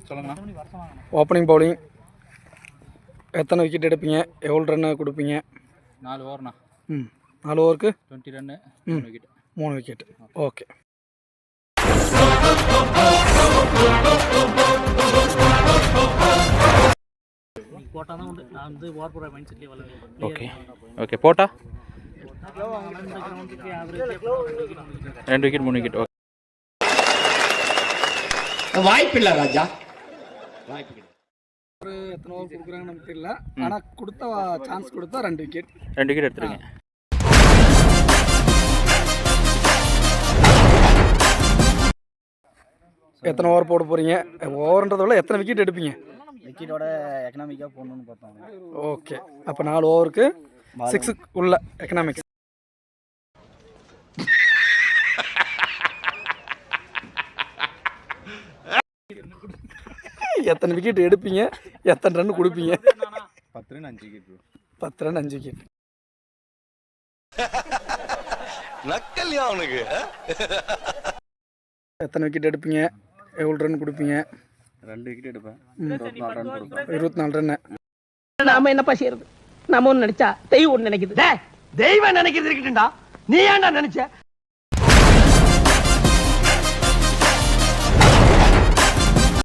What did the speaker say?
சொல்லுங்கண்ணா. Opening bowling எத்தனை wicket எடுப்பீங்க, எவ்வளோ ரன்னு கொடுப்பீங்க? 4 ஓவர்ண்ணா. 4 ஓவருக்கு 20 ரன்னு, 3 விக்கெட். 3 விக்கெட். ஓகே. போட்டால் தான் உண்டு. நான் வந்து ஓவர் போடுற மைண்ட் செட்லேயே வரல. Okay okay. போட்டா 2 விக்கெட் 3 விக்கெட். ஓகே. வாய்ப்பில்லை ராஜா, வாய்ப்பு. ஒரு எத்தனை ஓவர் கொடுக்குறாங்கன்னு நமக்கு தெரியல, ஆனால் கொடுத்த சான்ஸ் கொடுத்தா 2 விக்கெட். 2 விக்கெட் எடுத்துருங்க. எத்தனை ஓவர் போட போகிறீங்க? ஓவர்ன்றத விட எத்தனை விக்கெட் எடுப்பீங்க? விக்கெட்டோட எக்கனாமிக்காக போடணும்னு பார்த்தாங்க. ஓகே. அப்போ 4 ஓவருக்கு 6 உள்ள எக்கனாமிக்ஸ். எத்தனை விக்கெட் எடுப்பீங்க, எத்தனை ரன் கொடுப்பீங்க? 10 ரன் 5 விக்கெட். 10 run 5 wicket. நக்கல்யா அவனுக்கு. எத்தனை விக்கெட் எடுப்பீங்க, எவ்வளோ ரன் கொடுப்பீங்க? 2 விக்கெட் எடுப்பேன். 24 ரன் கொடுப்பேன். 24 ரன்னு. நாம என்னப்பா செய்யறது? நாம ஒன்று நினைச்சா தெய்வம் ஒன்று நினைக்குது. தெய்வம் நினைக்கிறது இருக்கட்டும்டா, நீ ஏன்டா நினைச்ச?